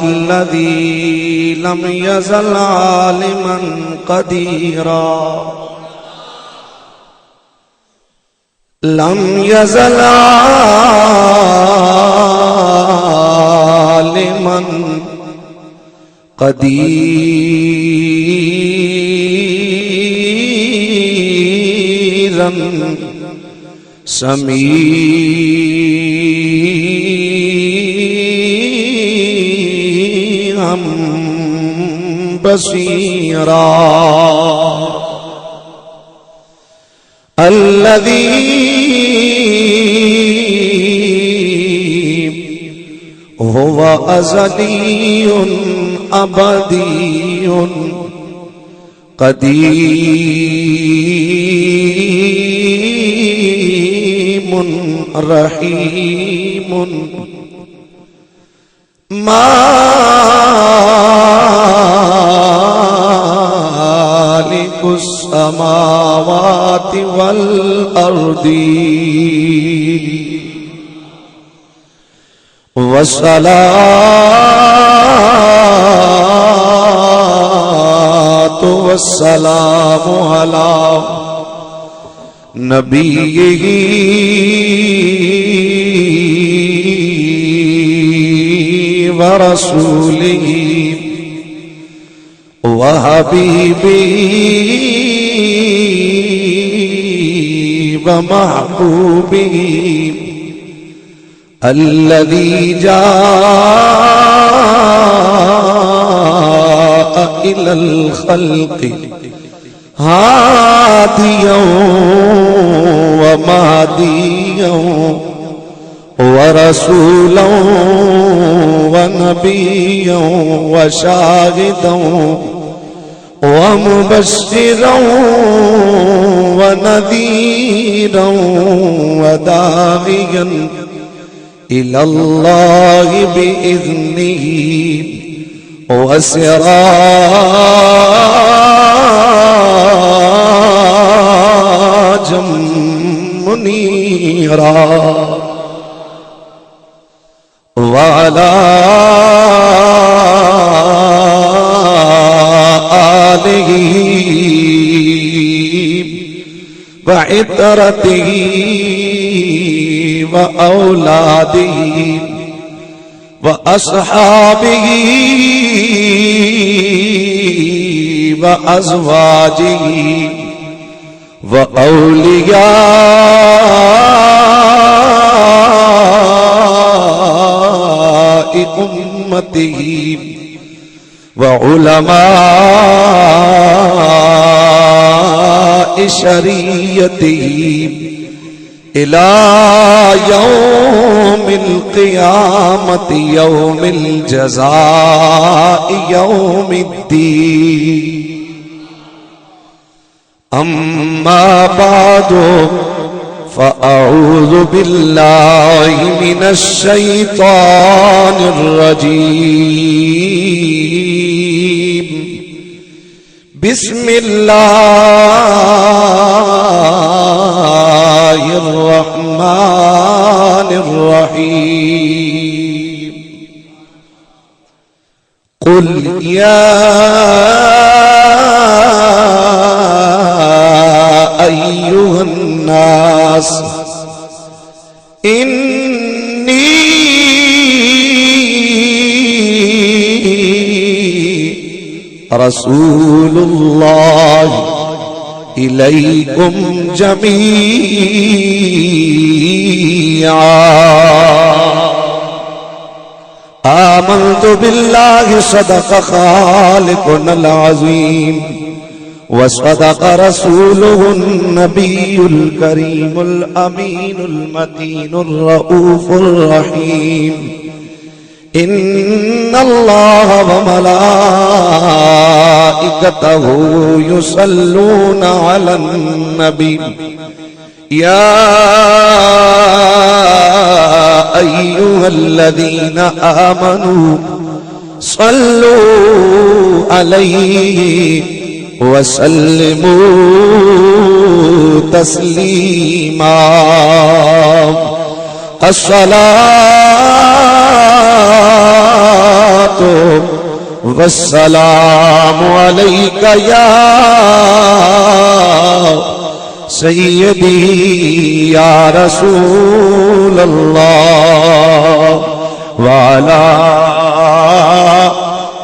الذي لم يزل عالما قديرا لم يزل عالما قديرا سميعا بصيرا الذي هو أزلي أبدي قديم رحيم مالك السماوات والأرض والصلاة والسلام على نبيه ورسوله وحبيبه ومحبوبه الذي جاء إلى الخلق هاديا ومهديا ورسولا ونبيا وشاهدا ومبشرا ونذيرا وداعيا إلى الله بإذنه وسراجا منيرا وعلى آله وعترته وأولاده وأصحابه وأزواجه وأولياء أمته وعلماء شريعته إلى يوم القيامة يوم الجزاء يوم الدين أما بعد فأعوذ بالله من الشيطان الرجيم بسم الله الرحمن الرحيم قل يا أيها الناس إني رسول الله إليكم جميعا آمنت بالله صدق خالقنا العظيم وصدق رسوله النبي الكريم الأمين المتين الرؤوف الرحيم إن الله وملائكته يصلون على النبي يا أيها الذين آمنوا صلوا عليه وسلموا تسليما الصلاۃ والسلام علیک یا سیدی یا رسول اللہ وعلی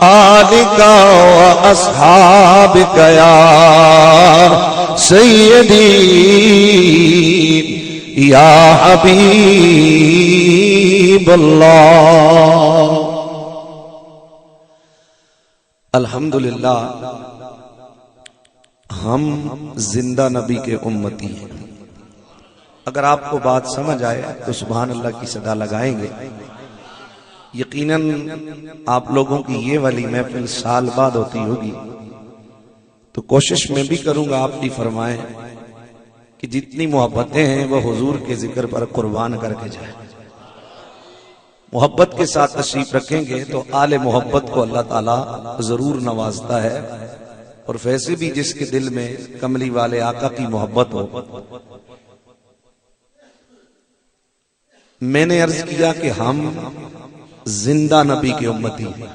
آلک و اصحابک یا سیدی یا حبیب اللہ۔ الحمدللہ ہم زندہ نبی کے امتی ہیں۔ اگر آپ کو بات سمجھ آئے تو سبحان اللہ کی صدا لگائیں گے۔ یقیناً آپ لوگوں کی یہ والی محفل سال بعد ہوتی ہوگی، تو کوشش میں بھی کروں گا آپ بھی فرمائیں کہ جتنی محبتیں ہیں وہ حضور کے ذکر پر قربان کر کے جائیں۔ محبت کے ساتھ تشریف رکھیں گے تو آل محبت کو اللہ تعالیٰ ضرور نوازتا ہے، اور ویسے بھی جس کے دل میں کملی والے آقا کی محبت ہو۔ میں نے عرض کیا کہ ہم زندہ نبی کے امتی ہیں۔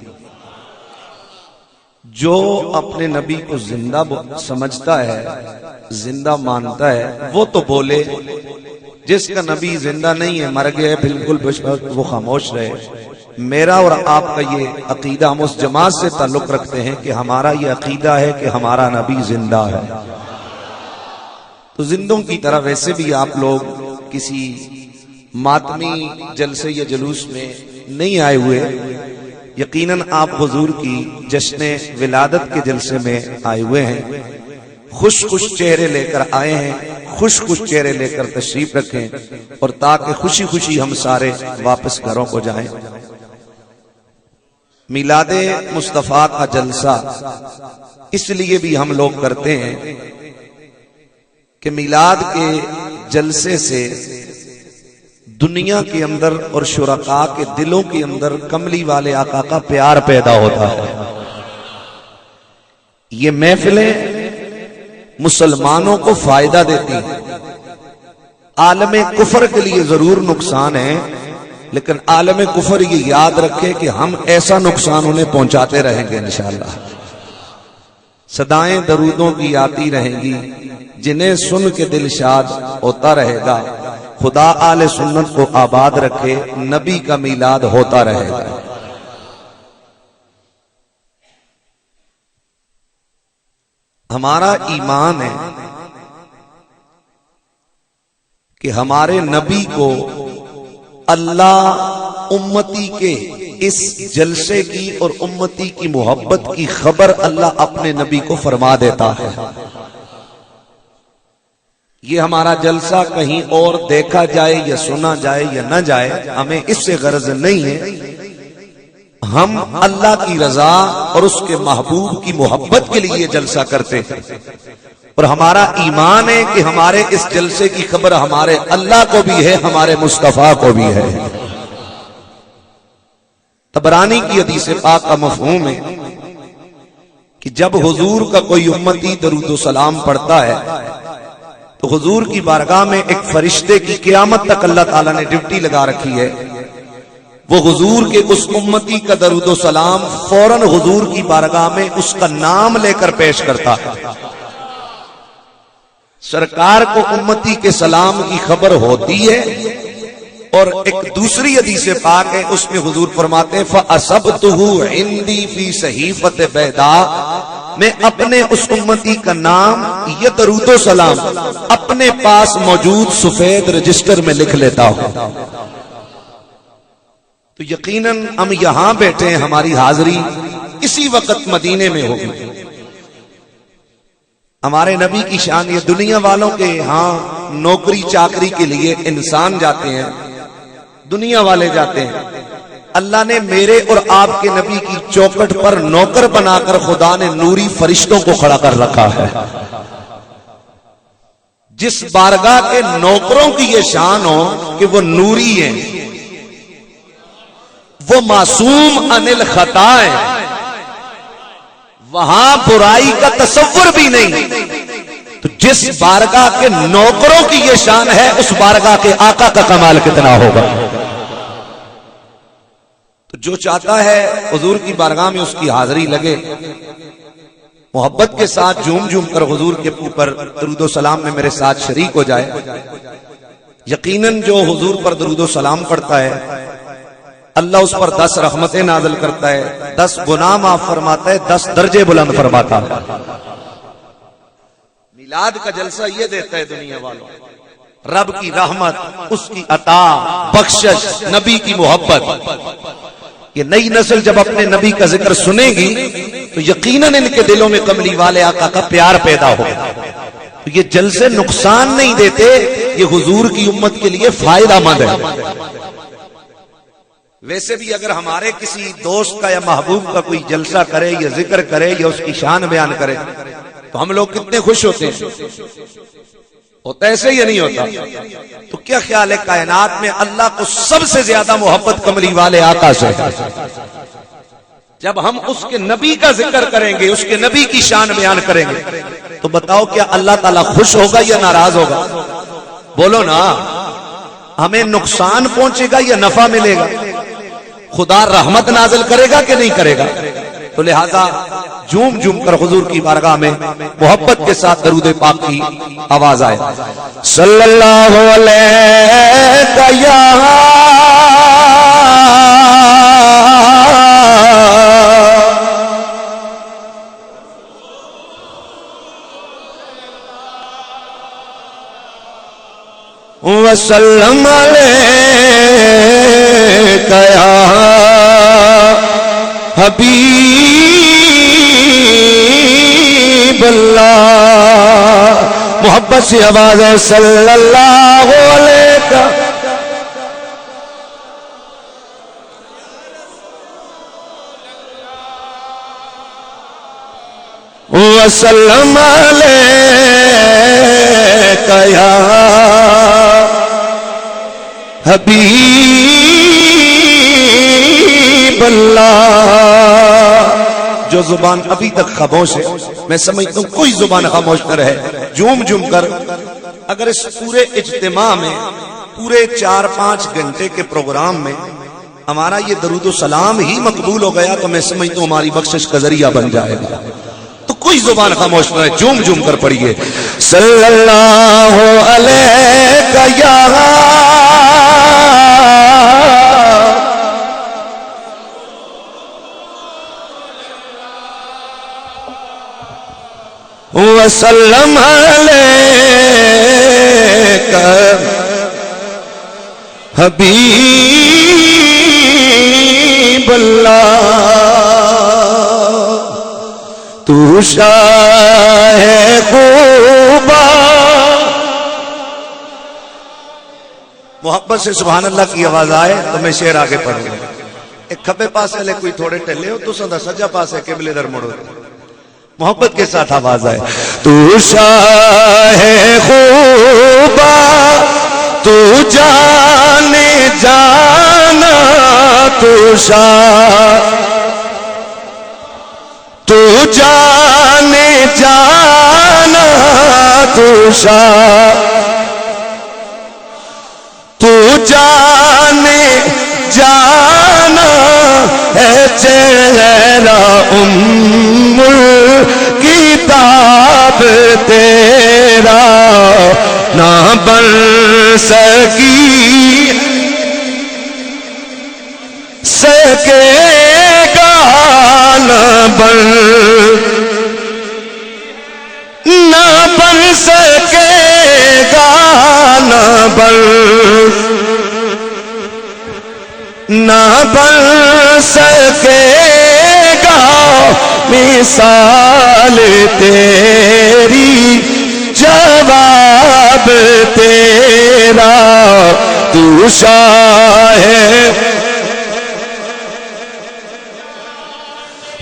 جو اپنے نبی کو زندہ سمجھتا ہے، زندہ مانتا ہے، وہ تو بولے۔ جس کا نبی زندہ نہیں ہے، مر گیا ہے، بالکل وہ خاموش رہے۔ میرا اور آپ کا یہ عقیدہ، ہم اس جماعت سے تعلق رکھتے ہیں کہ ہمارا یہ عقیدہ ہے کہ ہمارا نبی زندہ ہے۔ تو زندوں کی طرح ویسے بھی آپ لوگ کسی ماتمی جلسے یا جلوس میں نہیں آئے ہوئے، یقیناً آپ حضور کی جشن ولادت کے جلسے میں آئے ہوئے ہیں۔ خوش خوش چہرے لے کر آئے ہیں، خوش خوش چہرے لے کر تشریف رکھیں، اور تاکہ خوشی خوشی ہم سارے واپس گھروں کو جائیں۔ میلاد مصطفیٰ کا جلسہ اس لیے بھی ہم لوگ کرتے ہیں کہ میلاد کے جلسے سے دنیا کے اندر اور شرکاء کے دلوں کے اندر کملی والے آقا کا پیار پیدا ہوتا ہے۔ یہ محفلیں مسلمانوں کو فائدہ دیتی ہیں۔ عالم کفر کے لیے ضرور نقصان ہے، لیکن عالم کفر یہ یاد رکھے کہ ہم ایسا نقصان انہیں پہنچاتے رہیں گے انشاءاللہ۔ صدائیں درودوں کی آتی رہیں گی، جنہیں سن کے دل شاد ہوتا رہے گا۔ خدا آل سنت کو آباد رکھے، نبی کا میلاد ہوتا رہے گا۔ ہمارا ایمان ہے کہ ہمارے نبی کو اللہ امتی کے اس جلسے کی اور امتی کی محبت کی خبر اللہ اپنے نبی کو فرما دیتا ہے۔ یہ ہمارا جلسہ کہیں اور دیکھا جائے یا سنا جائے یا نہ جائے، ہمیں اس سے غرض نہیں ہے۔ ہم اللہ کی رضا اور اس کے محبوب کی محبت کے لیے جلسہ کرتے ہیں، اور ہمارا ایمان ہے کہ ہمارے اس جلسے کی خبر ہمارے اللہ کو بھی ہے، ہمارے مصطفیٰ کو بھی ہے۔ طبرانی کی حدیث پاک کا مفہوم ہے کہ جب حضور کا کوئی امتی درود و سلام پڑھتا ہے تو حضور کی بارگاہ میں ایک فرشتے کی قیامت تک اللہ تعالیٰ نے ڈیوٹی لگا رکھی ہے۔ وہ حضور کے اس امتی کا درود و سلام فوراً حضور کی بارگاہ میں اس کا نام لے کر پیش کرتا ہے۔ سرکار کو امتی کے سلام کی خبر ہوتی ہے، اور ایک دوسری حدیث پاک ہے، اس میں حضور فرماتے ہیں فَأَصَبْتُهُ عِنْدِي فِي صَحِيفَةِ بَيْضَاء، میں اپنے اس امتی کا نام یہ درود و سلام اپنے پاس موجود سفید رجسٹر میں لکھ لیتا ہوں۔ تو یقیناً ہم یہاں بیٹھے ہیں، ہماری حاضری اسی وقت مدینے میں ہوگی۔ ہمارے نبی کی شان یہ، دنیا والوں کے ہاں نوکری چاکری کے لیے انسان جاتے ہیں، دنیا والے جاتے ہیں۔ اللہ نے میرے اور آپ کے نبی کی چوکٹ پر نوکر بنا کر خدا نے نوری فرشتوں کو کھڑا کر رکھا ہے۔ جس بارگاہ کے نوکروں کی یہ شان ہو کہ وہ نوری ہیں، وہ معصوم عن الخطا ہے، وہاں برائی کا تصور بھی نہیں۔ تو جس بارگاہ کے نوکروں کی یہ شان ہے اس بارگاہ کے آقا کا کمال کتنا ہوگا. تو جو چاہتا ہے حضور کی بارگاہ میں اس کی حاضری لگے، محبت کے ساتھ جھوم جھوم کر حضور کے اوپر درود و سلام میں میرے ساتھ شریک ہو جائے. یقیناً جو حضور پر درود و سلام پڑھتا ہے اللہ اس پر 10 رحمتیں نازل کرتا ہے، 10 گناہ معاف فرماتا ہے، 10 درجے بلند فرماتا ہے. میلاد کا جلسہ یہ دیتا ہے دنیا والوں، رب کی رحمت، اس کی عطا، بخشش، نبی کی محبت. یہ نئی نسل جب اپنے نبی کا ذکر سنے گی تو یقیناً ان کے دلوں میں کملی والے آقا کا پیار پیدا ہوگا. تو یہ جلسے نقصان نہیں دیتے، یہ حضور کی امت کے لیے فائدہ مند ہے. ویسے بھی اگر ہمارے کسی دوست کا یا محبوب کا کوئی جلسہ کرے یا ذکر کرے یا اس کی شان بیان کرے تو ہم لوگ کتنے خوش ہوتے ہیں. ہوتا ایسے یا نہیں ہوتا؟ تو کیا خیال ہے کائنات میں اللہ کو سب سے زیادہ محبت کملی والے آقا سے. جب ہم اس کے نبی کا ذکر کریں گے، اس کے نبی کی شان بیان کریں گے تو بتاؤ کیا اللہ تعالیٰ خوش ہوگا یا ناراض ہوگا؟ بولو نا. ہمیں نقصان پہنچے گا یا نفع ملے گا؟ خدا رحمت نازل کرے گا کہ نہیں کرے گا؟ تو لہذا جھوم جھوم کر حضور کی بارگاہ میں محبت کے ساتھ درود پاک کی آواز آئے. صلی اللہ علیہ یا وسلم علیک یا حبیب اللہ. محبت سے آواز ہے صلی اللہ علیہ وسلم علیک یا حبیب اللہ. جو زبان ابھی تک خاموش ہے، میں سمجھتا ہوں کوئی زبان خاموش نہ رہے. جھوم جھوم کر اگر اس پورے اجتماع میں پورے 4-5 گھنٹے کے پروگرام میں ہمارا یہ درود و سلام ہی مقبول ہو گیا تو میں سمجھتا ہوں ہماری بخشش کا ذریعہ بن جائے گا. تو کوئی زبان خاموش نہ رہے، جھوم جھوم کر پڑھیے صلی اللہ علیہ یا وسلم علیک حبیب اللہ. تو شاہ خوبا. محبت سے سبحان اللہ کی آواز آئے تو میں شعر آگے پڑھوں گا. ایک کھبے پاس ہے کوئی تھوڑے ٹلے ہو تو سدا سجا پاس ہے قبلے در مڑو. محبت کے ساتھ آواز آئے. تو شاہ خوبا تو جانے جانا، تو شاہ تو جانے جانا، تو شاہ تو جانے جانا ہے چہرہ کتاب تیرا نہ بن سکے گا، نہ بن سکے گا، نہ بن سکے گا مثال تیری، جواب تیرا. تو شاہ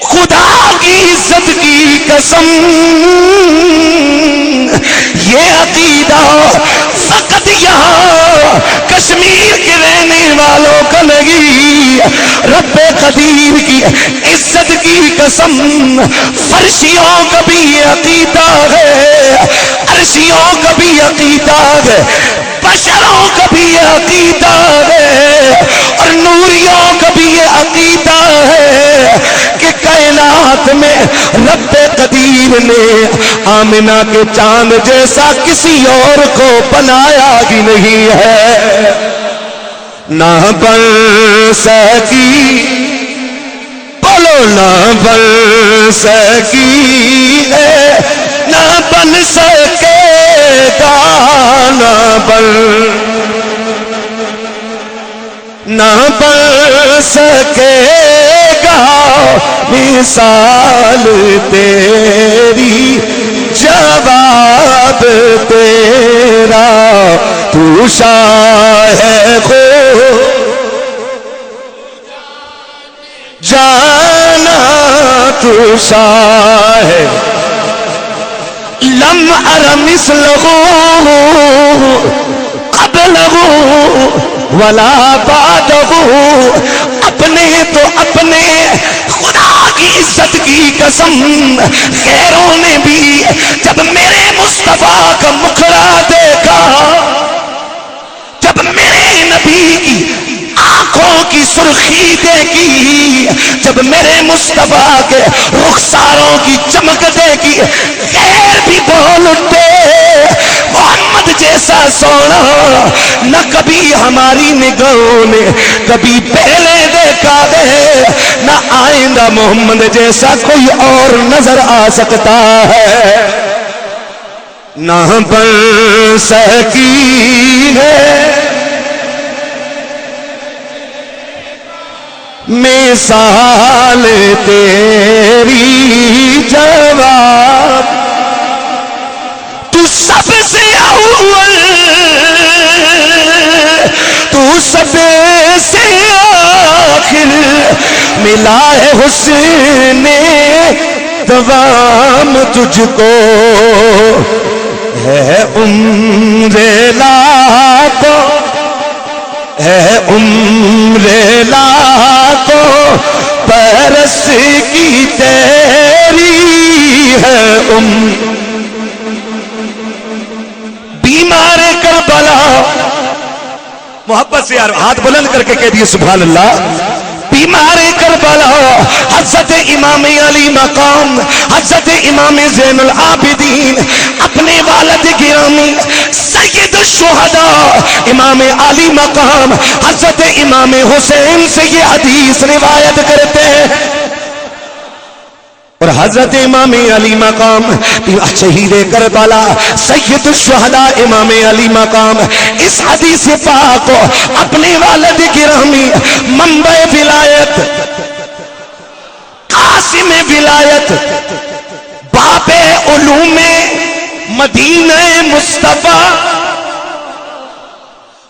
خدا کی عزت کی قسم، یہ عقیدہ فقط یہاں کشمیر کے رہنے والوں کا نہیں، رب قدیر کی عزت کی قسم، فرشیوں کا بھی یہ عقیدہ ہے، عرشیوں کا بھی عقیدہ ہے، بشروں کا بھی یہ عقیدہ ہے، اور نوریوں کا بھی یہ عقیدہ ہے کہ کائنات میں رب قدیر نے آمنہ کے چاند جیسا کسی اور کو بنایا ہی نہیں ہے، نہ بن سکی، بولو نہ بن سکی ہے، نہ بن سکے گا، نہ بن سکے گا مثال تیری، جواب تیرا، تو شاہ خود جانا، تو شاہ لم ار مثلہ قبلہ ولا بعدہ، اپنے تو اپنے خدا کی عزت کی قسم، غیروں نے بھی جب میرے مصطفیٰ کا مکھڑا دیکھا، جب میرے نبی کی آنکھوں کی سرخی دیکھی، جب میرے مصطفیٰ کے رخساروں کی چمک دیکھی، غیر بھی بول اٹھے محمد جیسا سونا نہ کبھی ہماری نگاہوں نے کبھی پہلے دیکھا ہے، نہ آئندہ محمد جیسا کوئی اور نظر آ سکتا ہے، نہ بن سکی ہے مثال تیری، جواب تو سب سے اول، تو سب سے آخر، ملا ہے حسن دوام تجھ کو، ہے عمر لاکھوں، ہے عمر لاکھوں برس کی تیری، ہے بیمار کربلا، محبت سے یار ہاتھ بلند کر کے کہہ دیے سبحان اللہ، بیمار کربلا حضرت امام علی مقام، حضرت امام زین العابدین اپنے والد گرامی سید الشہداء امام علی مقام حضرت امام حسین سے یہ حدیث روایت کرتے ہیں، اور حضرت امام علی مقام شہید کربلا سید الشہداء امام علی مقام اس حدیث پاک کو اپنے والد گرامی منبع ولایت، قاسم ولایت، باب علوم مدینہ مصطفیٰ،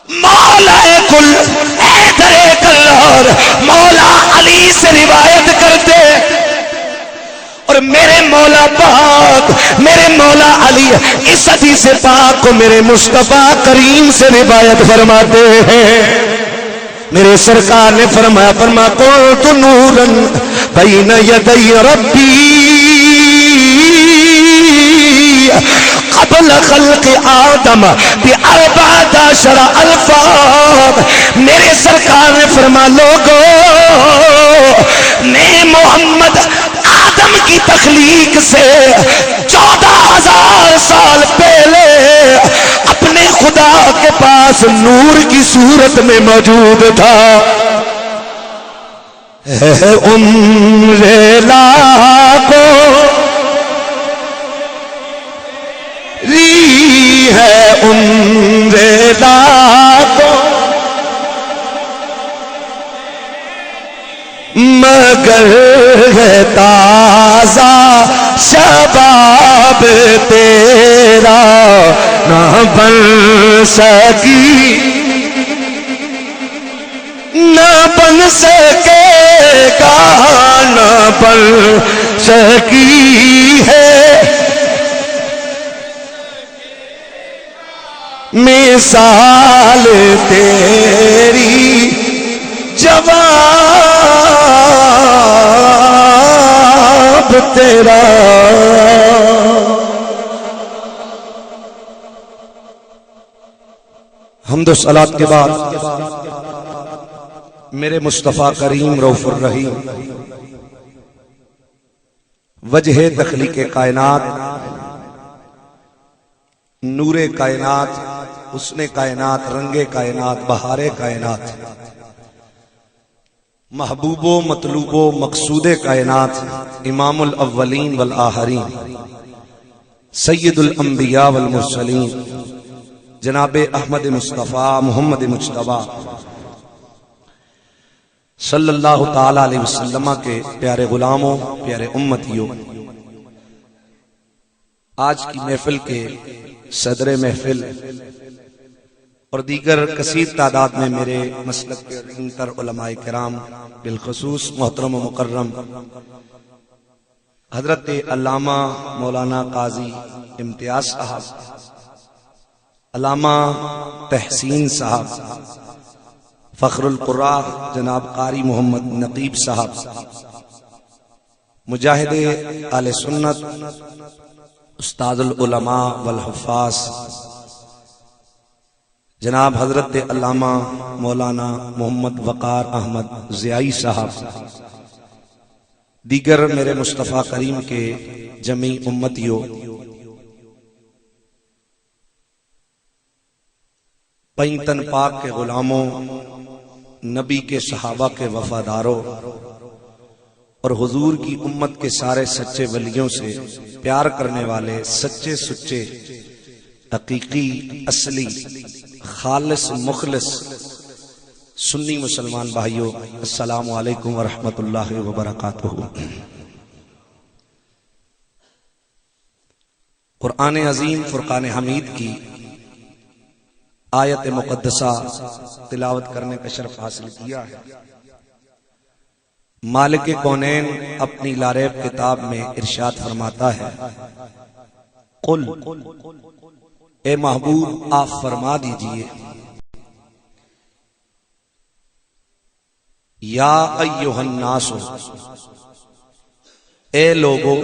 مولا کل حیدر کلار مولا علی سے روایت کرتے، اور میرے مولا پاک میرے مولا علی اس حدیث پاک کو میرے مصطفیٰ کریم سے روایت فرماتے ہیں، میرے سرکار نے فرمایا قلت نورا بین یدی ربی قبل خلق آدم ب14 الفاظ، میرے سرکار نے فرمایا لوگو میں محمد آدم کی تخلیق سے 14,000 سال پہلے اپنے خدا کے پاس نور کی صورت میں موجود تھا، ہے عمر لاکھوں ہے عمر لاکھوں مگر ہے تازہ شباب تیرا، نہ بن سکی نہ بن سکے گا، نہ بن سکی ہے مثال تیری، جواب تیرا حمد و صلات کے بعد میرے مصطفیٰ کریم رؤوف الرحیم وجہ تخلیق کائنات، نور کائنات، حسن کائنات، رنگ کائنات، بہار کائنات، محبوب و مطلوب و مقصود کائنات، امام الاولین والآخرین، سید الانبیاء والمرسلین، جناب احمد مصطفیٰ محمد مجتبیٰ صلی اللہ تعالی علیہ وسلم کے پیارے غلاموں، پیارے امتیوں، آج کی محفل کے صدر محفل اور دیگر کثیر تعداد میں میرے مسلک کے عظیم تر علماء کرام، بالخصوص محترم و مکرم حضرت علامہ مولانا قاضی امتیاز صاحب، علامہ تحسین صاحب، فخر القراء جناب قاری محمد نقیب صاحب، مجاہد اہل سنت، استاد العلماء والحفاظ جناب حضرت علامہ مولانا محمد وقار احمد ضیائی صاحب، دیگر میرے مصطفیٰ کریم کے جمیع امتیوں، پینتن پاک کے غلاموں، نبی کے صحابہ کے وفاداروں اور حضور کی امت کے سارے سچے ولیوں سے پیار کرنے والے سچے سچے حقیقی اصلی خالص مخلص سنی مسلمان بھائیوں، السلام علیکم ورحمۃ اللہ وبرکاتہ۔ قرآن عظیم فرقان حمید کی آیت مقدسہ تلاوت کرنے کا شرف حاصل کیا ہے۔ مالک کونین اپنی لاریب کتاب میں ارشاد فرماتا ہے، قل، اے محبوب آپ فرما دیجئے، یا ایھا الناس، اے لوگو،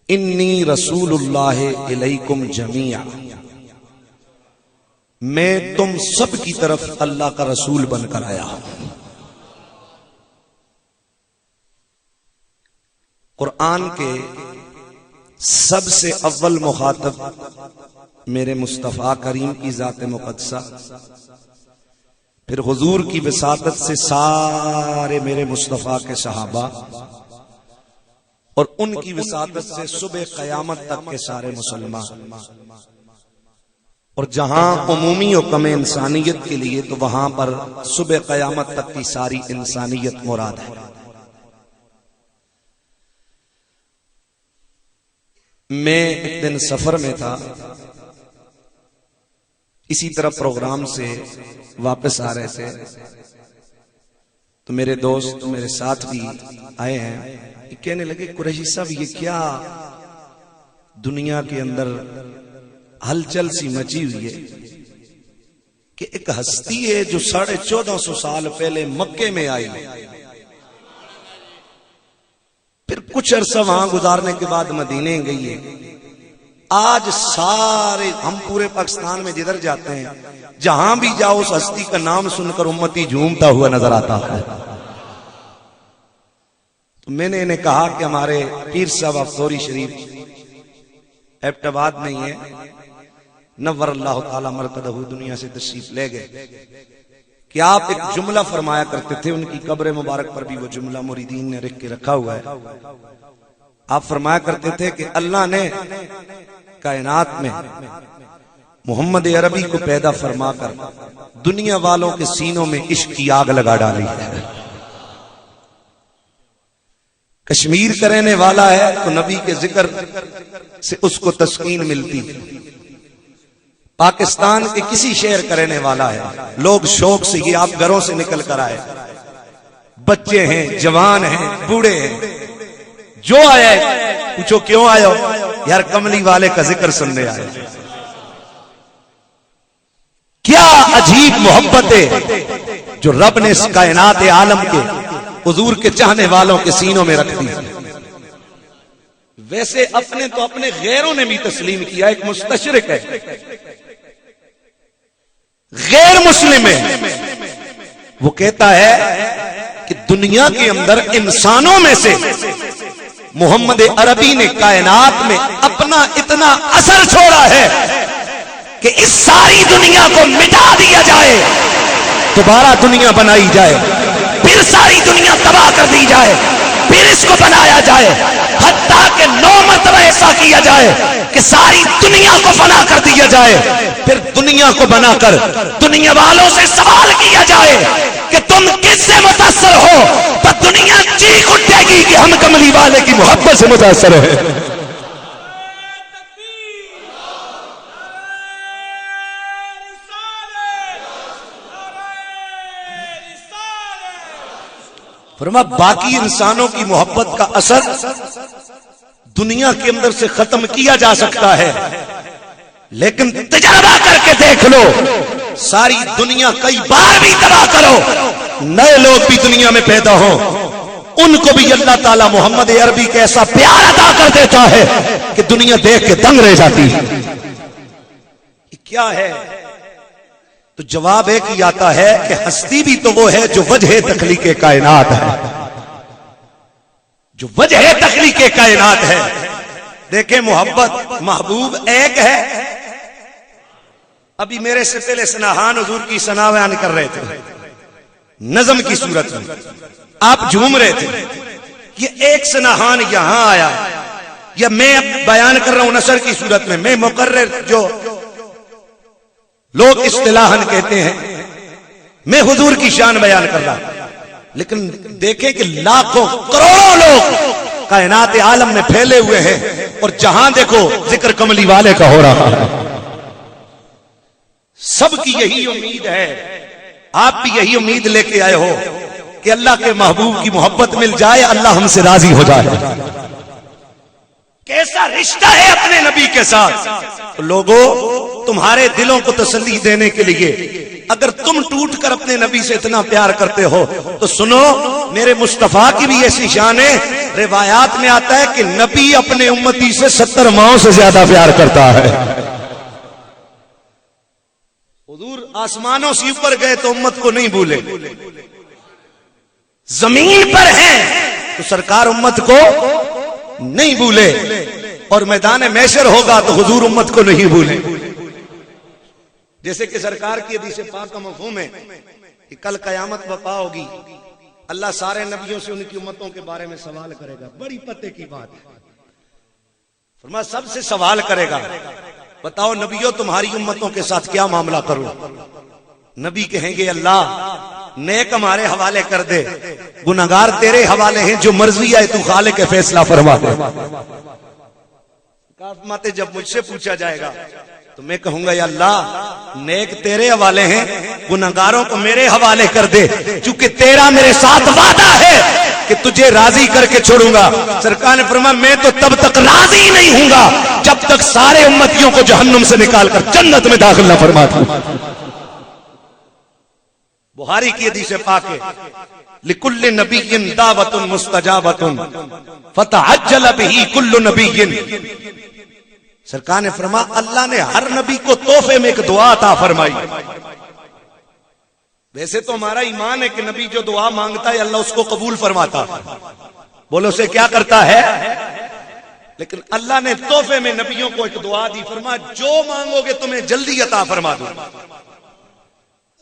انی رسول اللہ الیکم جمیعا، میں تم سب کی طرف اللہ کا رسول بن کر آیا ہوں۔ قرآن کے سب سے اول مخاطب میرے مصطفیٰ کریم کی ذات مقدسہ، پھر حضور کی وساطت سے سارے میرے مصطفیٰ کے صحابہ، اور ان کی وساطت سے صبح قیامت تک کے سارے مسلمان، اور جہاں عمومی حکم انسانیت کے لیے تو وہاں پر صبح قیامت تک کی ساری انسانیت مراد ہے۔ میں ایک دن سفر میں تھا، اسی طرح پروگرام سے واپس آ رہے تھے تو میرے دوست میرے ساتھ بھی آئے ہیں، کہنے لگے قریشی صاحب یہ کیا دنیا کے اندر ہلچل سی مچی ہوئی ہے کہ ایک ہستی ہے جو 1450 سال پہلے مکے میں آئی، پھر کچھ عرصہ وہاں گزارنے کے بعد مدینے گئی ہے، آج سارے ہم پورے پاکستان میں جدھر جاتے ہیں جہاں بھی جاؤ اس ہستی کا نام سن کر امتی جھومتا ہوا نظر آتا ہے۔ تو میں نے انہیں کہا کہ ہمارے پیر صاحب افطوری شریف ایبٹ آباد میں ہی ہے، نور اللہ تعالی مرکزہ دنیا سے تشریف لے گئے، کہ آپ ایک جملہ فرمایا کرتے تھے، ان کی قبر مبارک پر بھی وہ جملہ مریدین نے لکھ کے رکھا ہوا ہے۔ آپ فرمایا کرتے تھے کہ اللہ نے کائنات میں محمد عربی کو پیدا فرما کر دنیا والوں کے سینوں میں عشق کی آگ لگا ڈالی ہے۔ کشمیر کا رہنے والا ہے تو نبی کے ذکر سے اس کو تسکین ملتی، پاکستان کے کسی شہر کا رہنے والا ہے، لوگ شوق سے یہ آپ گھروں سے نکل کر آئے، بچے ہیں، جوان ہیں، بوڑھے ہیں، جو آیا ہے پوچھو کیوں آئے ہو؟ یار کملی والے کا ذکر سننے آئے۔ کیا عجیب محبت ہے جو رب نے اس کائنات عالم کے حضور کے چاہنے والوں کے سینوں میں رکھ دی۔ ویسے اپنے تو اپنے غیروں نے بھی تسلیم کیا. ایک مستشرق ہے, غیر مسلم ہے, وہ کہتا ہے کہ دنیا کے اندر انسانوں میں سے محمد عربی نے کائنات میں اپنا اتنا اثر چھوڑا ہے کہ اس ساری دنیا کو مٹا دیا جائے, دوبارہ دنیا بنائی جائے, پھر ساری دنیا تباہ کر دی جائے, پھر اس کو بنایا جائے, حتیٰ کہ 9 مرتبہ ایسا کیا جائے کہ ساری دنیا کو فنا کر دیا جائے, پھر دنیا کو بنا کر دنیا والوں سے سوال کیا جائے کہ تم کس سے متاثر ہو, تو دنیا چیخ اٹھے گی کہ ہم کملی والے کی محبت سے متاثر ہیں. فرما باقی انسانوں کی محبت کا اثر دنیا کے اندر سے ختم کیا جا سکتا ہے, لیکن تجربہ کر کے دیکھ لو, ساری دنیا کئی بار بھی تباہ کرو, نئے لوگ بھی دنیا میں پیدا ہوں, ان کو بھی اللہ تعالی محمد عربی کا ایسا پیار عطا کر دیتا ہے کہ دنیا دیکھ کے دنگ رہ جاتی ہے. کیا ہے؟ تو جواب ایک ہی آتا ہے کہ ہستی بھی تو وہ ہے جو وجہ تخلیق کائنات ہے, جو وجہ تخلیق کائنات ہے. دیکھیں محبت محبوب ایک ہے. ابھی میرے سے پہلے سناہان حضور کی ثنا بیان کر رہے تھے نظم کی صورت میں, آپ جھوم رہے تھے. یہ ایک سناہان یہاں آیا, یا میں بیان کر رہا ہوں نثر کی صورت میں, میں مقرر جو لوگ اصطلاحاً کہتے ہیں, میں حضور کی شان بیان کر رہا ہوں. لیکن دیکھیں کہ لاکھوں کروڑوں لوگ کائنات عالم میں پھیلے ہوئے ہیں, اور جہاں دیکھو ذکر کملی والے کا ہو رہا ہے. سب کی یہی امید ہے, آپ بھی یہی امید لے کے آئے ہو کہ اللہ کے محبوب کی محبت مل جائے, اللہ ہم سے راضی ہو جائے. کیسا رشتہ ہے اپنے نبی کے ساتھ. لوگوں, تمہارے دلوں کو تسلی دینے کے لیے اگر تم ٹوٹ کر اپنے نبی سے اتنا پیار کرتے ہو تو سنو, میرے مصطفیٰ کی بھی ایسی شان ہے. روایات میں آتا ہے کہ نبی اپنے امتی سے 70 ماؤں سے زیادہ پیار کرتا ہے. حضور آسمانوں سے اوپر گئے تو امت کو نہیں بھولے, زمین پر ہیں تو سرکار امت کو نہیں بھولے, اور میدان محشر ہوگا تو حضور امت کو نہیں بھولے. جیسے کہ سرکار کی حدیث پاک کا مفہوم ہے کہ کل قیامت برپا ہوگی, اللہ سارے نبیوں سے ان کی امتوں کے بارے میں سوال کرے گا. بڑی پتے کی بات ہے. فرمایا سب سے سوال کرے گا, بتاؤ نبیوں تمہاری امتوں کے ساتھ کیا معاملہ کروں. نبی کہیں گے اللہ نیک ہمارے حوالے کر دے, گناہگار تیرے حوالے ہیں, جو مرضی آئے تو خالق کے فیصلہ فرما دے. فرماتے جب مجھ سے پوچھا جائے گا تو میں کہوں گا یا اللہ نیک تیرے حوالے ہیں, گناہگاروں کو میرے حوالے کر دے, چونکہ تیرا میرے ساتھ وعدہ ہے کہ تجھے راضی کر کے چھوڑوں گا. سرکار نے فرمایا میں تو تب تک راضی نہیں ہوں گا جب تک سارے امتیوں کو جہنم سے نکال کر جنت میں داخل نہ فرما دوں. بخاری کی حدیث پاک ہے لکل نبی دعوت مستجابۃ فتعجل به کل نبی. سرکار نے فرمایا اللہ نے ہر نبی کو تحفے میں ایک دعا عطا فرمائی. ویسے تو ہمارا ایمان ہے کہ نبی جو دعا مانگتا ہے اللہ اس کو قبول فرماتا. بولو سے کیا کرتا ہے, لیکن اللہ نے تحفے میں نبیوں کو ایک دعا دی, فرمایا جو مانگو گے تمہیں جلدی عطا فرما دوں.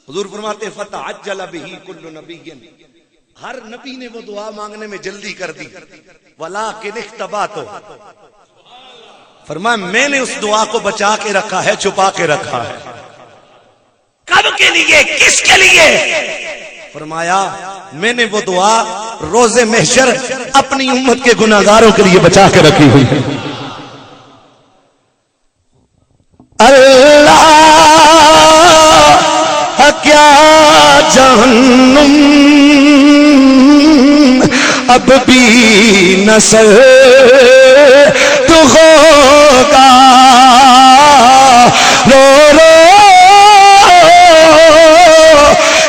حضور فرماتے فتعجل به کل نبی, ہر نبی نے وہ دعا مانگنے میں جلدی کر دی. ولکن اختبأت, فرمایا میں نے اس دعا کو بچا کے رکھا ہے, چھپا کے رکھا ہے. کب کے لیے, کس کے لیے؟ فرمایا میں نے وہ دعا روز محشر اپنی امت کے گناہگاروں کے لیے بچا کے رکھی ہوئی ہے. اللہ کیا جہنم اب بھی نصر تو ہوگا, رو رو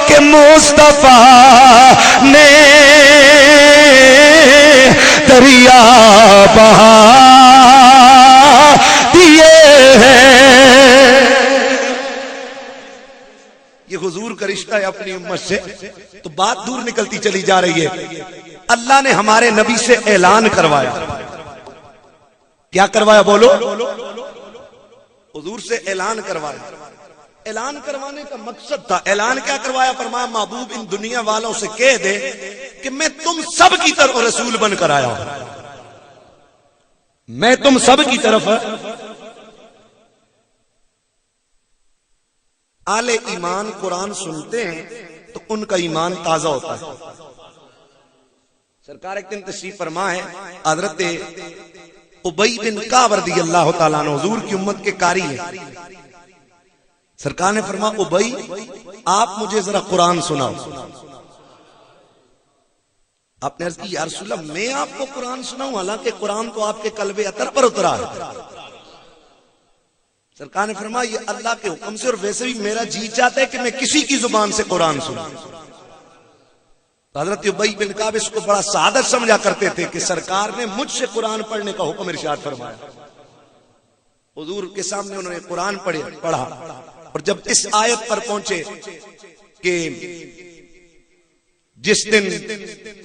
کہ مصطفیٰ نے دریا بہا امت سے تو بات دور نکلتی چلی جا رہی ہے. اللہ نے ہمارے نبی سے اعلان کروایا. کیا کروایا بولو؟ حضور سے اعلان کروایا. اعلان کروانے کا مقصد تھا. اعلان کیا کروایا؟ فرمایا محبوب ان دنیا والوں سے کہہ دے کہ میں تم سب کی طرف رسول بن کر آیا ہوں. میں تم سب کی طرف. اہل ایمان قرآن سنتے ہیں تو ان کا ایمان تازہ ہوتا ہے. سرکار ایک دن تشریف فرما ہے. حضرت ابی بن کعب رضی اللہ تعالیٰ عنہ حضور کی امت کے قاری ہیں. سرکار نے فرمایا ابی آپ مجھے ذرا قرآن سناؤ. آپ نے عرض کی یا رسول اللہ میں آپ کو قرآن سناؤں حالانکہ قرآن تو آپ کے قلب اطہر پر اترا ہے. سرکار نے فرمایا یہ اللہ کے حکم سے اور ویسے بھی میرا جی چاہتا ہے کہ میں کسی کی زبان سے قرآن سنوں. حضرت ابی بن کعب اس کو بڑا سعادت سمجھا کرتے تھے کہ سرکار نے مجھ سے قرآن پڑھنے کا حکم ارشاد فرمایا. حضور کے سامنے انہوں نے قرآن پڑھا اور جب اس آیت پر پہنچے کہ جس دن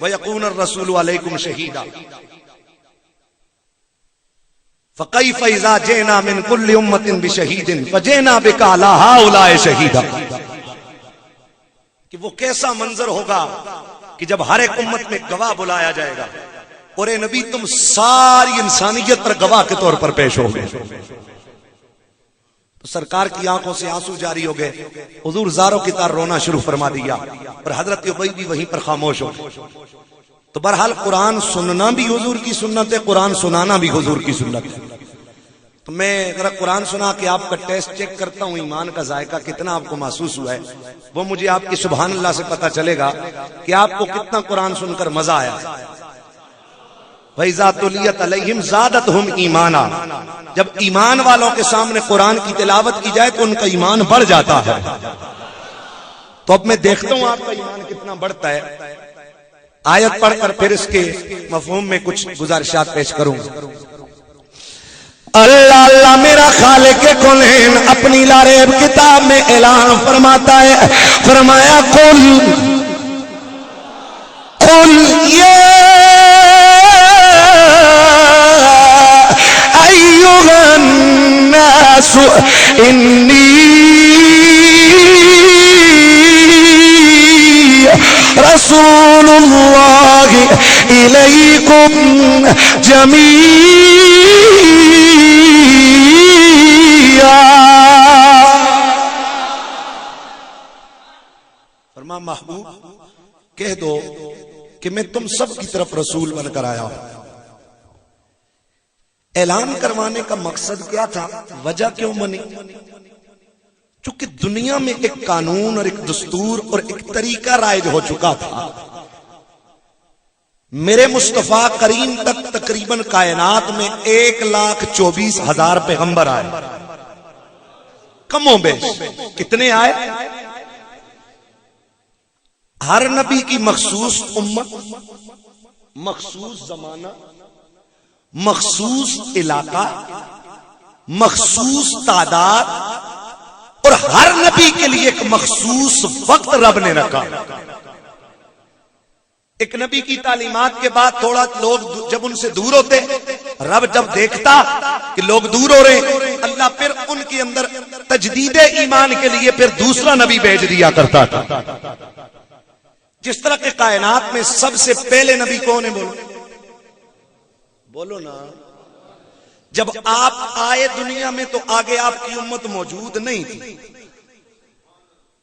وَيَقُونَ الرَّسُولُ عَلَيْكُمْ شَهِيدًا فَكَيْفَ إِذَا جِئْنَا مِنْ كُلِّ أُمَّةٍ بِشَهِيدٍ فَجِئْنَا بِكَ عَلَى هَؤُلَاءِ شَهِيدًا. کہ وہ کیسا منظر ہوگا کہ جب ہر ایک امت میں گواہ بلایا جائے گا اور اے نبی تم ساری انسانیت پر گواہ کے طور پر پیش ہو گئے. تو سرکار کی آنکھوں سے آنسو جاری ہو گئے. حضور زاروں کی طرح رونا شروع فرما دیا اور حضرت ابی بھی وہیں پر خاموش ہو گئے. تو بہرحال قرآن سننا بھی حضور کی سنت ہے, قرآن سنانا بھی حضور کی سنت ہے. تو میں ذرا قرآن سنا کہ آپ کا ٹیسٹ چیک کرتا ہوں ایمان کا ذائقہ کتنا آپ کو محسوس ہوا ہے. وہ مجھے آپ کی سبحان اللہ سے پتہ چلے گا کہ آپ کو کتنا قرآن سن کر مزہ آیا. وَإِذَا تُلِيَتْ عَلَيْهِمْ زَادَتْهُمْ ایمانا. جب ایمان والوں کے سامنے قرآن کی تلاوت کی جائے تو ان کا ایمان بڑھ جاتا ہے. تو اب میں دیکھتا ہوں آپ کا ایمان کتنا بڑھتا ہے. آیت پڑھ کر پھر اس کے مفہوم میں کچھ گزارشات پیش کروں. اللہ اللہ میرا خالق کونین اپنی لاریب کتاب میں اعلان فرماتا ہے. فرمایا قل یا ایھا الناس انی رسول اللہ الیکم جمیعا. فرما محبوب کہہ دو کہ میں تم سب کی طرف رسول بن کر آیا ہوں. اعلان کروانے کا مقصد کیا تھا؟ وجہ کیوں بنی؟ چونکہ دنیا میں ایک قانون اور ایک دستور اور ایک طریقہ رائج ہو چکا تھا. میرے مصطفیٰ کریم تک تقریباً کائنات میں 1,24,000 پیغمبر آئے. کم و بیش کتنے آئے؟ ہر نبی کی مخصوص امت, مخصوص زمانہ, مخصوص علاقہ, مخصوص تعداد اور ہر نبی کے لیے ایک مخصوص وقت رب نے رکھا. ایک نبی کی تعلیمات کے بعد تھوڑا لوگ جب ان سے دور ہوتے, رب جب دیکھتا کہ لوگ دور ہو رہے, اللہ پھر ان کے اندر تجدید ایمان کے لیے پھر دوسرا نبی بھیج دیا کرتا تھا. جس طرح کے کائنات میں سب سے پہلے نبی کون ہے؟ بولو نا. جب آپ آئے دنیا میں تو آگے آپ کی امت موجود نہیں تھی.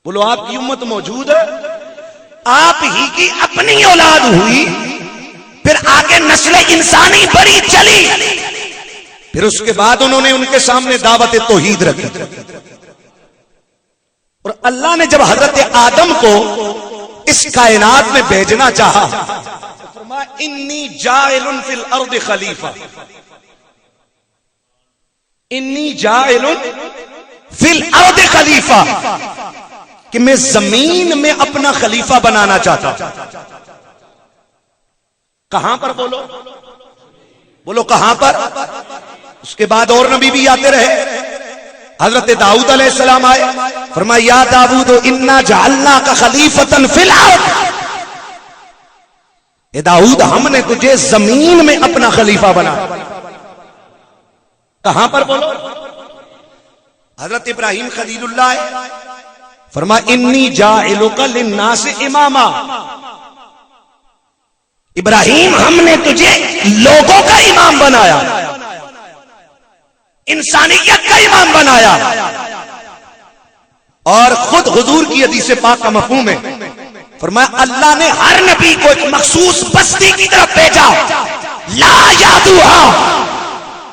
بولو آپ کی امت موجود ہے, آپ ہی کی اپنی اولاد ہوئی, پھر آگے نسل انسانی بڑی چلی, پھر اس کے بعد انہوں نے ان کے سامنے دعوت توحید رکھی. اور اللہ نے جب حضرت آدم کو اس کائنات میں بھیجنا چاہا, فرمایا انی جاعل فی الارض خلیفہ, انی جاعل فی الارض خلیفہ, کہ میں زمین میں اپنا خلیفہ بنانا چاہتا ہوں. کہاں پر؟ بولو کہاں پر؟ اس کے بعد اور نبی بھی آتے رہے. حضرت داؤد علیہ السلام آئے، فرمایا یا داؤد انا جعلناک خلیفۃ فی الارض، اے داؤد ہم نے تجھے زمین میں اپنا خلیفہ بنایا۔ کہاں پر بولو؟ حضرت ابراہیم خلیل اللہ آئے، فرمایا انی جاعلک للناس اماما، ابراہیم ہم نے تجھے لوگوں کا امام بنایا، انسانیت کا امام بنایا۔ اور خود حضور کی حدیث پاک کا مفہوم ہے، فرمایا اللہ نے ہر نبی کو ایک مخصوص بستی کی طرف بھیجا، لا یادوہا،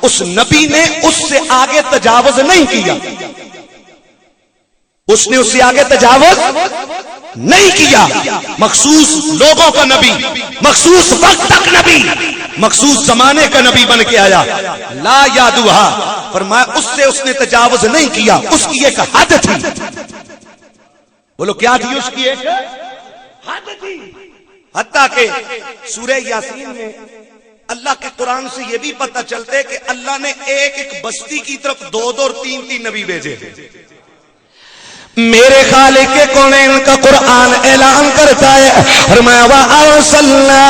اس نبی نے اس سے آگے تجاوز نہیں کیا، اس نے اس سے آگے تجاوز نہیں کیا۔ مخصوص لوگوں کا نبی، مخصوص وقت تک نبی، مخصوص زمانے کا نبی بن کے آیا، لا یادوہا، فرمایا اس نے تجاوز نہیں کیا، اس کی ایک حد تھی۔ بولو کیا تھی اس کی ایک حد تھی؟ حتیٰ کہ سورہ یاسین میں اللہ کے قرآن سے یہ بھی پتہ چلتا ہے کہ اللہ نے ایک ایک بستی کی طرف 2 اور 3 نبی بھیجے۔ میرے خالق کے کونین کا قرآن اعلان کرتا ہے، فرمایا وَأَرْسَلْنَا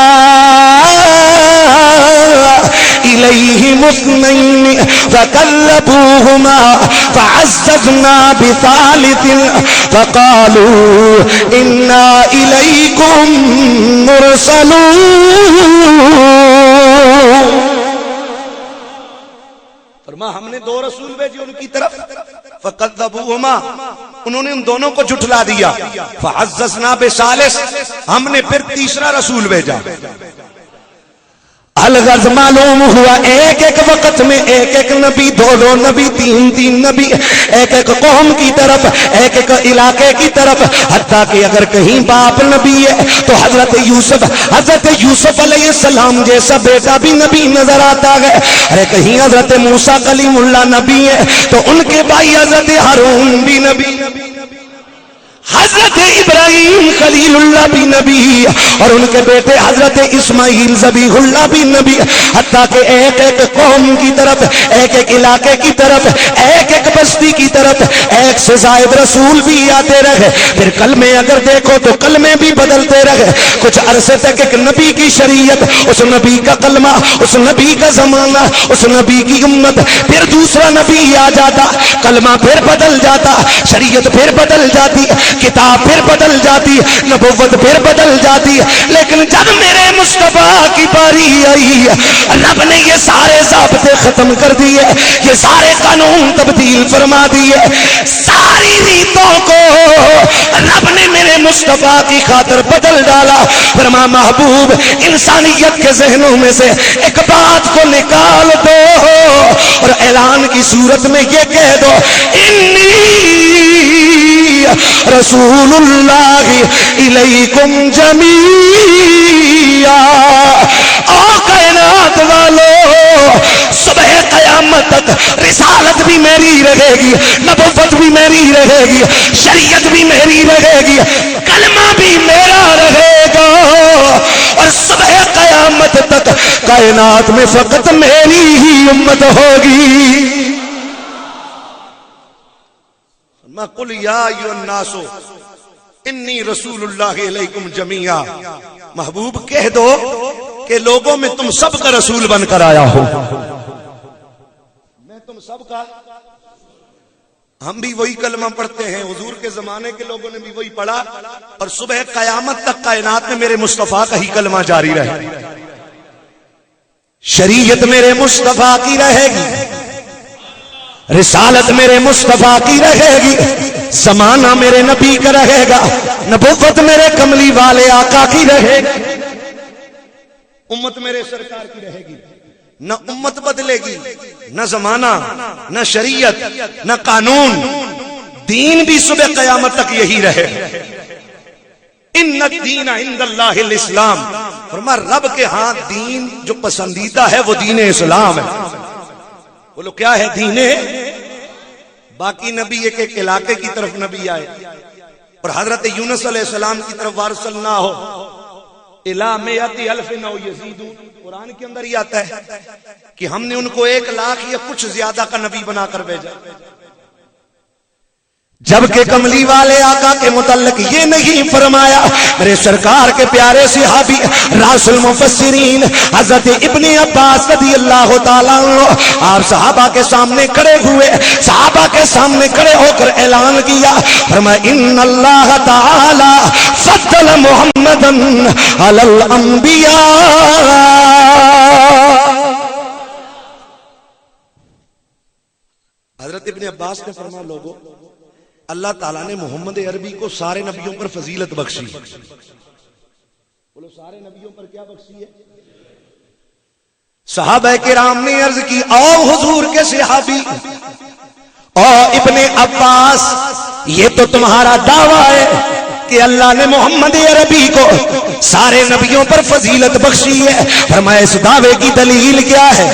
إِلَيْهِمُ اثْنَيْنِ فَكَذَّبُوهُمَا فَعَزَّزْنَا بِثَالِثٍ فَقَالُوا إِنَّا إِلَيْكُمْ مُرْسَلُونَ۔ فرمایا ہم نے 2 رسول بھیجے ان کی طرف، فَكَذَّبُوهُمَا، انہوں نے ان دونوں کو جھٹلا دیا، فَعَزَّزْنَا بِثَالِثٍ، ہم نے پھر تیسرا رسول بھیجا۔ الغرض معلوم ہوا ایک ایک وقت میں ایک ایک نبی، 2 نبی، 3 نبی، ایک ایک قوم کی طرف، ایک ایک علاقے کی طرف، حتیٰ کہ اگر کہیں باپ نبی ہے تو حضرت یوسف علیہ السلام جیسا بیٹا بھی نبی نظر آتا ہے، ارے کہیں حضرت موسیٰ کلیم اللہ نبی ہے تو ان کے بھائی حضرت ہارون بھی نبی، حضرت ابراہیم خلیل اللہ بھی نبی، اور ان کے بیٹے حضرت اسماعیل ذبیح اللہ بھی نبی، حتیٰ کہ ایک ایک قوم کی طرف، ایک ایک علاقے کی طرف، ایک ایک بستی کی طرف ایک سے زائد رسول بھی آتے رہے۔ پھر کلمے اگر دیکھو تو کلمے بھی بدلتے رہے، کچھ عرصے تک ایک نبی کی شریعت، اس نبی کا کلمہ، اس نبی کا زمانہ، اس نبی کی امت، پھر دوسرا نبی آ جاتا، کلمہ پھر بدل جاتا، شریعت پھر بدل جاتی، کتاب پھر بدل جاتی، نبوت پھر بدل جاتی، لیکن جب میرے مصطفیٰ کی باری آئی، رب نے یہ سارے ضابطے ختم کر دیے، یہ سارے قانون تبدیل فرما دیے، ساری ریتوں کو رب نے میرے مصطفیٰ کی خاطر بدل ڈالا۔ فرما محبوب انسانیت کے ذہنوں میں سے ایک بات کو نکال دو اور اعلان کی صورت میں یہ کہہ دو، انی رسول اللہ الیکم جمیعا۔ او کائنات والو، صبح قیامت تک رسالت بھی میری رہے گی، نبوت بھی میری رہے گی، شریعت بھی میری رہے گی، کلمہ بھی میرا رہے گا، اور صبح قیامت تک کائنات میں فقط میری ہی امت ہوگی۔ قل یا ایھا الناس انی رسول اللہ علیکم جمیعا، محبوب کہہ دو کہ لوگوں میں تم سب کا رسول بن کر آیا ہو، میں تم سب کا۔ ہم بھی وہی کلمہ پڑھتے ہیں، حضور کے زمانے کے لوگوں نے بھی وہی پڑھا، اور صبح قیامت تک کائنات میں میرے مصطفیٰ کا ہی کلمہ جاری رہے، شریعت میرے مصطفیٰ کی رہے گی، رسالت میرے مصطفیٰ کی رہے گی، زمانہ میرے نبی کا رہے گا، نبوت میرے کملی والے آقا کی رہے گی، امت میرے سرکار کی رہے گی۔ نہ امت بدلے گی، نہ زمانہ، نہ شریعت، نہ قانون، دین بھی صبح قیامت تک یہی رہے۔ ان الدین عند اللہ الاسلام، فرما رب کے ہاں دین جو پسندیدہ ہے وہ دین اسلام ہے۔ بولو کیا ہے دین؟ باقی نبی ایک ایک علاقے کی طرف نبی آئے، اور حضرت یونس علیہ السلام کی طرف وارسلنا ہو الی مئۃ الف او یزیدون، قرآن کے اندر ہی آتا ہے کہ ہم نے ان کو 1 لاکھ یا کچھ زیادہ کا نبی بنا کر بھیجا۔ جبکہ کملی والے آقا کے متعلق یہ نہیں فرمایا. میرے سرکار کے پیارے صحابی راس المفسرین حضرت ابن عباس رضی اللہ تعالیٰ عنہ آپ صحابہ کے سامنے کھڑے ہوئے, صحابہ کے سامنے کھڑے ہو کر اعلان کیا, فرمایا ان اللہ تعالی فضل محمدا علی الانبیاء. حضرت ابن عباس نے فرمایا لوگوں, اللہ تعالیٰ نے محمد عربی کو سارے نبیوں پر فضیلت بخشی. بولو سارے نبیوں پر کیا بخشی ہے؟ صحابہ کرام نے عرض کی او حضور کے صحابی او ابن عباس, یہ تو تمہارا دعویٰ ہے کہ اللہ نے محمد عربی کو سارے نبیوں پر فضیلت بخشی ہے. فرمایا اس دعوے کی دلیل کیا ہے؟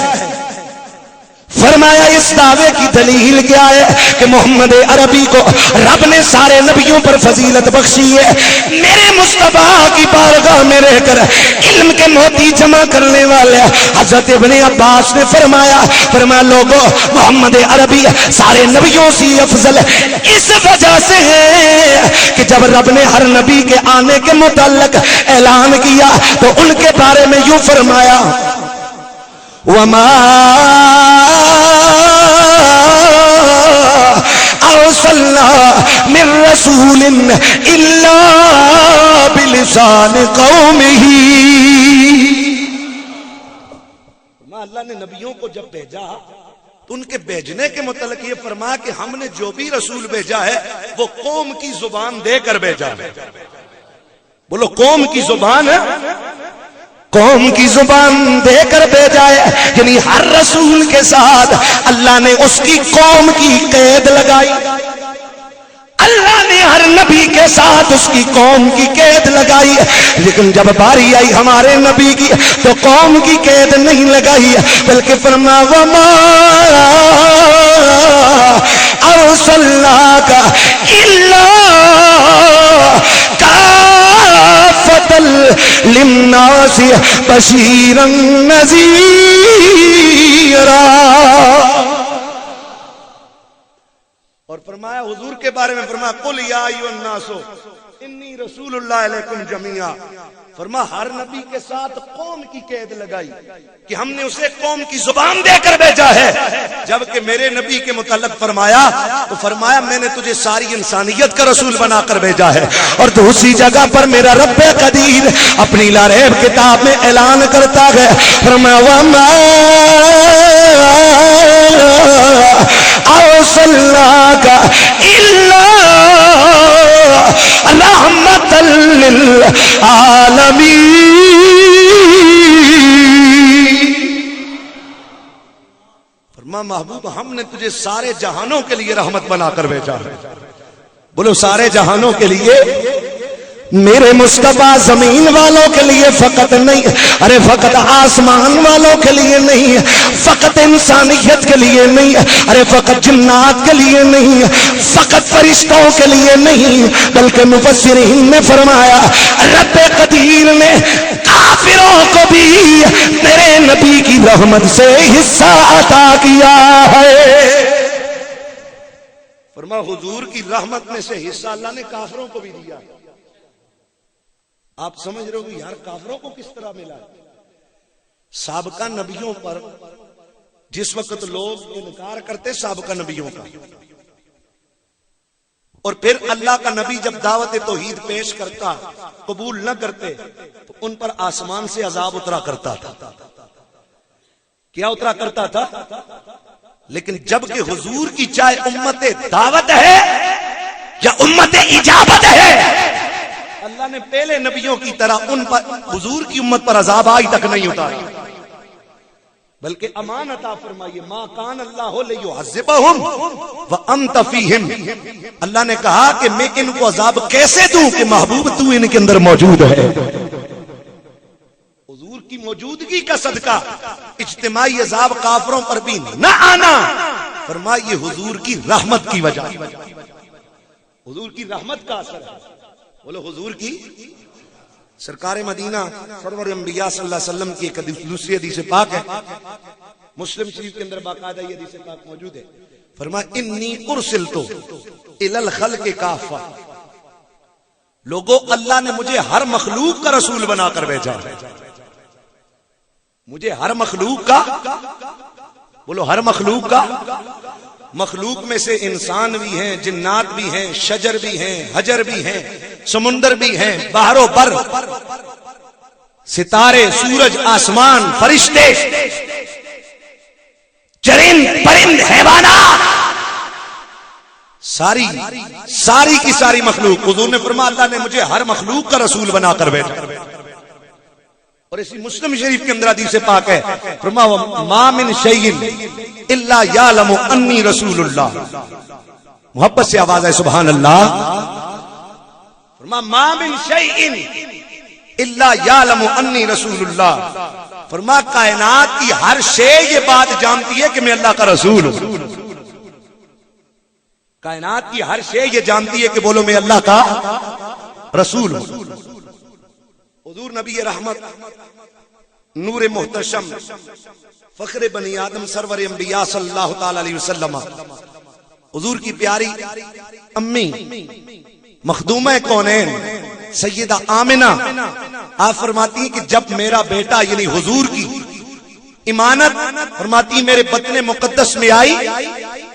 فرمایا اس دعوے کی دلیل کیا ہے کہ محمد عربی کو رب نے سارے نبیوں پر فضیلت بخشی ہے. میرے مصطفیٰ کی بارگاہ میں رہ کر علم کے موتی جمع کرنے والے حضرت ابن عباس نے فرمایا لوگوں, محمد عربی سارے نبیوں سے افضل اس وجہ سے ہے کہ جب رب نے ہر نبی کے آنے کے متعلق اعلان کیا تو ان کے بارے میں یوں فرمایا وما ارسلنا من رسول الا بلسان قومه. اللہ نے نبیوں کو جب بھیجا تو ان کے بھیجنے کے متعلق یہ فرمایا کہ ہم نے جو بھی رسول بھیجا ہے وہ قوم کی زبان دے کر بھیجا ہے. بولو قوم کی زبان ہے, قوم کی زبان دے کر بھیجا ہے. یعنی ہر رسول کے ساتھ اللہ نے اس کی قوم کی قید لگائی, اللہ نے ہر نبی کے ساتھ اس کی قوم کی قید لگائی. لیکن جب باری آئی ہمارے نبی کی تو قوم کی قید نہیں لگائی, بلکہ فرمایا وما ارسلناک الا للناس بشیرا نذیرا. اور فرمایا حضور کے بارے میں فرمایا قل یا ایھا الناس انی رسول اللہ علیکم جمیعا. فرمایا ہر نبی کے ساتھ قوم کی قید لگائی کہ ہم نے اسے قوم کی زبان دے کر بھیجا ہے. جبکہ میرے نبی کے متعلق فرمایا تو فرمایا میں نے تجھے ساری انسانیت کا رسول بنا کر بھیجا ہے. اور دوسری جگہ پر میرا رب قدیر اپنی لا ریب کتاب میں اعلان کرتا ہے فرمایا وما ارسلناک الا رحمت للعالمین. فرمایا محبوب ہم نے تجھے سارے جہانوں کے لیے رحمت بنا کر بھیجا ہے. بولو سارے جہانوں کے لیے. میرے مصطفیٰ زمین والوں کے لیے فقط نہیں, ارے فقط آسمان والوں کے لیے نہیں, فقط انسانیت کے لیے نہیں, ارے فقط جنات کے لیے نہیں, فقط فرشتوں کے لیے نہیں, بلکہ مفسرین نے فرمایا رب قدیر نے کافروں کو بھی میرے نبی کی رحمت سے حصہ عطا کیا ہے. فرمایا حضور کی رحمت میں سے حصہ اللہ نے کافروں کو بھی دیا. آپ سمجھ رہے ہو کہ یار کافروں کو کس طرح ملا. سابقہ نبیوں پر جس وقت لوگ انکار کرتے سابقہ نبیوں کا, اور پھر اللہ کا نبی جب دعوت توحید پیش کرتا قبول نہ کرتے تو ان پر آسمان سے عذاب اترا کرتا تھا. کیا اترا کرتا تھا؟ لیکن جب کہ حضور کی چاہے امت دعوت ہے یا امت اجابت ہے, اللہ نے پہلے نبیوں کی طرح ان پر حضور کی امت پر عذاب آج تک نہیں اتارا, بلکہ امان عطا فرمائیے ما کان اللہ لیعذبہم وانت فیہم. اللہ نے کہا کہ میں ان کو عذاب کیسے دوں کہ محبوب تو ان کے اندر موجود ہے. حضور کی موجودگی کا صدقہ اجتماعی عذاب کافروں پر بھی نہ آنا, فرمائیے حضور کی رحمت کی وجہ, حضور کی رحمت کا اثر ہے. بولو حضور کی. سرکار مدینہ سرور انبیاء صلی اللہ علیہ وسلم کی ایک دوسری حدیث پاک ہے, مسلم شریف کے اندر باقاعدہ یہ حدیث پاک موجود ہے. فرمایا انی ارسلت الی الخلق کافہ، لوگوں اللہ نے مجھے ہر مخلوق کا رسول بنا کر بھیجا، مجھے ہر مخلوق کا، بولو ہر مخلوق کا، مخلوق میں سے انسان بھی ہیں، جنات بھی ہیں، شجر بھی ہیں، حجر بھی ہیں، سمندر بھی ہیں، بحر و بر، ستارے، سورج، آسمان، فرشتے، چرند پرند، حیوانات، ساری کی ساری مخلوق۔ حضور نے فرمایا اللہ نے مجھے ہر مخلوق کا رسول بنا کر بھیجا۔ اور اسی مسلم شریف کے اندر حدیث پاک ہے، فرمایا ما من شیء الا یعلم انی رسول اللہ، محبت سے آواز ہے سبحان اللہ، فرمایا ما من شیء الا یعلم انی رسول اللہ، فرمایا کائنات کی ہر شے یہ بات جانتی ہے کہ میں اللہ کا رسول ہوں، کائنات کی ہر شے یہ جانتی ہے کہ بولو میں اللہ کا رسول ہوں۔ حضور نبی رحمت، نور محتشم، فخر بنی آدم، سرور انبیاء صلی اللہ تعالی علیہ وسلم، حضور کی پیاری امی مخدومہ کونین سیدہ آمنہ، آپ فرماتی ہیں کہ جب میرا بیٹا یعنی حضور کی امانت فرماتی میرے بطن مقدس میں آئی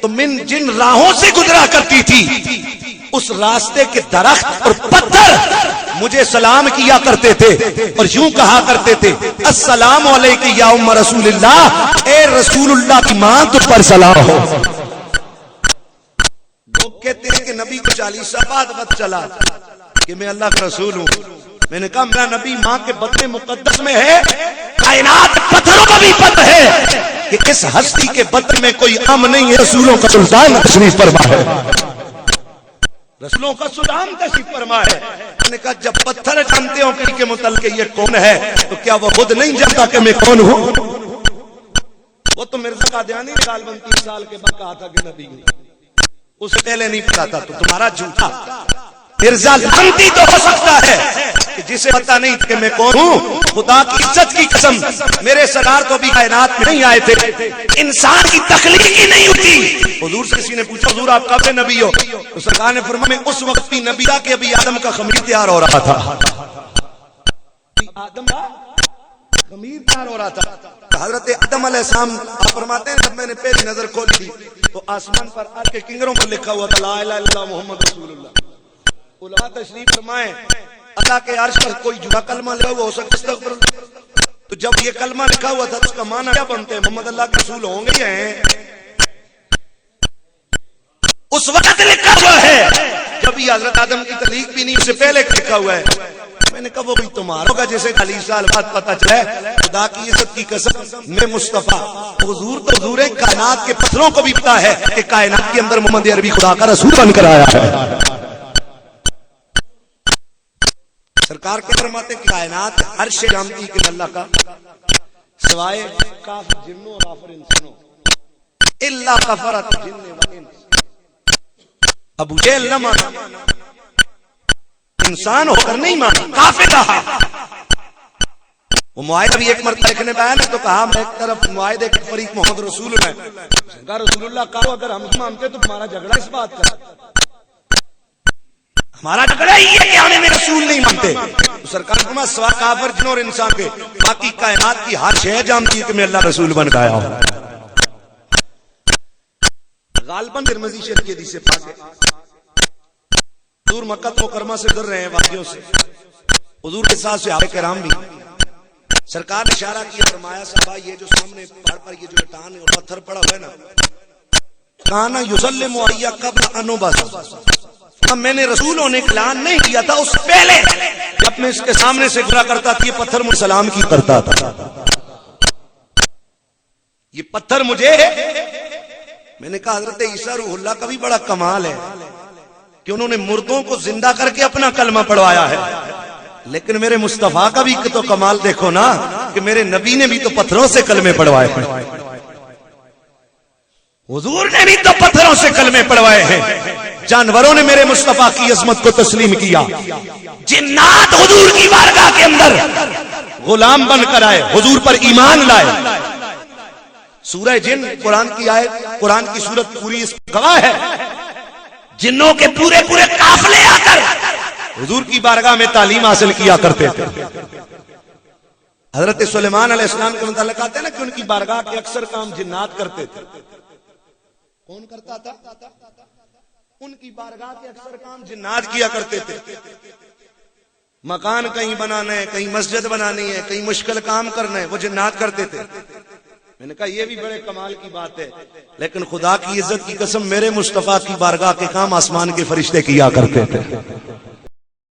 تو من جن راہوں سے گزرا کرتی تھی اس راستے کے درخت اور پتھر مجھے سلام کیا کرتے تھے اور یوں کہا کرتے تھے السلام علیکم یا ام رسول اللہ، اے رسول اللہ کی ماں تجھ پر سلام ہو۔ لوگ کہتے ہیں کہ نبی کو 40 سال بعد چلا کہ میں اللہ کا رسول ہوں، میں نے کہا میرا نبی ماں کے بطن مقدس میں ہے، کائنات پتھروں کا بھی پتہ ہے کہ اس ہستی کے بطن میں کوئی غم نہیں ہے، رسولوں کا سلطان تشریف فرما ہے، رسولوں کا سلطان تشریف فرما ہے۔ میں نے کہا جب پتھر جانتے ہو کہ متعلق یہ کون ہے تو کیا وہ خود نہیں جانتا کہ میں کون ہوں؟ وہ تو مرزا قادیانی سال 29 سال کے بعد کہا تھا کہ نبی ہوں، اس سے پہلے نہیں پتا تھا، تو تمہارا جھوٹا مرزا لعنتی تو ہو سکتا ہے کہ جسے پتا نہیں کہ میں کون ہوں، خدا کی عزت کی قسم میرے سرکار تو بھی کائنات میں نہیں آئے تھے، انسان کی تخلیق ہی نہیں ہوتی۔ حضور سے کسی نے پوچھا حضور آپ کب سے نبی ہو؟ تو سرکار نے فرمایا میں اس وقت بھی نبی تھا کہ ابھی آدم کا خمیر تیار ہو رہا تھا، آدم کا خمیر تیار ہو رہا تھا۔ حضرت آدم علیہ السلام آپ فرماتے ہیں جب میں نے پہلی نظر کھولی تو آسمان پر آج کے کنگروں پر لکھا ہوا تھا لا الہ الا اللہ محمد رسول اللہ۔ علماء تشریف فرمائیں اللہ کے عرش پر کوئی جھوٹا کلمہ لکھا ہوا ہو سکتا استغفر اللہ، تو جب یہ کلمہ لکھا ہوا تھا اس کا معنی کیا بنتے ہیں؟ محمد اللہ کے رسول ہوں گے ہیں، اس وقت لکھا ہوا ہے جب یہ حضرت آدم کی تخلیق بھی نہیں، اس سے پہلے لکھا ہوا ہے۔ میں نے کہا وہ بھی تمہارا ہوگا جیسے 40 سال بعد پتہ چلا ہے، خدا کی عزت کی قسم میں مصطفیٰ حضور تو حضور کائنات کے پتھروں کو بھی پتا ہے کہ کائنات کے اندر محمد عربی خدا کا رسول بن کر آیا ہے۔ سرکار کے فرماتے کہ کائنات ہر شے جانتی کہ اللہ کا سوائے کافر جنوں اور کافر انسانوں، الا کفرت جن و انس۔ ابو جہل نہ مانا، انسان ہو کر نہیں مانا، کافر رہا۔ وہ معاہدہ بھی ایک مرتبہ لکھنے پہ آیا نا تو کہا میں ایک طرف معاہدے کے فریق محمد رسول میں، کہا رسول اللہ کہا اگر ہم مانتے تو تمہارا جھگڑا اس بات کا، ہمارا جھگڑا یہ ہے کہ ہمیں رسول نہیں مانتے۔ تو سرکار فرمایا سوا کافر جن اور انسان کے باقی کائنات کی ہر شے جانتی ہے کہ میں اللہ رسول بن کے آیا ہوں۔ غالباً ترمذی شریف کی حدیث پاک ہے، حضور مکہ مکرمہ سے گزر رہے ہیں وادیوں سے، حضور کے ساتھ صحابہ کرام بھی، سرکار نے اشارہ کیا فرمایا صحابہ یہ جو سامنے پہاڑ پر یہ جو چٹان اور پتھر پڑا ہوا ہے نا، کانا یسلم علی قبل ان ابعث، میں نے رسول ہونے کا اعلان نہیں کیا تھا اس پہلے جب میں اس کے سامنے سے گزرا کرتا تھا یہ پتھر مجھے سلام کی کرتا تھا، یہ پتھر مجھے، میں نے کہا حضرت عیسیٰ روح اللہ کا بھی بڑا کمال ہے کہ انہوں نے مردوں کو زندہ کر کے اپنا کلمہ پڑھوایا ہے، لیکن میرے مصطفیٰ کا بھی تو کمال دیکھو نا کہ میرے نبی نے بھی تو پتھروں سے کلمے پڑھوائے ہیں، حضور نے بھی تو پتھروں سے کلمے پڑھوائے ہیں، جانوروں نے میرے مصطفیٰ کی عظمت کو تسلیم کیا، جنات حضور کی بارگاہ کے اندر غلام بن کر آئے، حضور پر ایمان لائے، سورہ جن قرآن کی آیت، قرآن کی سورت پوری اس کی گواہ ہے. جنوں کے پورے پورے قافلے آ کر حضور کی بارگاہ میں تعلیم حاصل کیا کرتے تھے. حضرت سلیمان علیہ السلام کے متعلق آتے ہیں نا کہ ان کی بارگاہ کے اکثر کام جنات کرتے تھے. کون کرتا تھا؟ ان کی بارگاہ کے اکثر کام جنات کیا کرتے تھے. مکان کہیں بنانا ہے، کہیں مسجد بنانی ہے، کہیں مشکل کام کرنا ہے، وہ جنات کرتے تھے. میں نے کہا یہ بھی بڑے کمال کی بات ہے، لیکن خدا کی عزت کی قسم میرے مصطفیٰ کی بارگاہ کے کام آسمان کے فرشتے کیا کرتے تھے.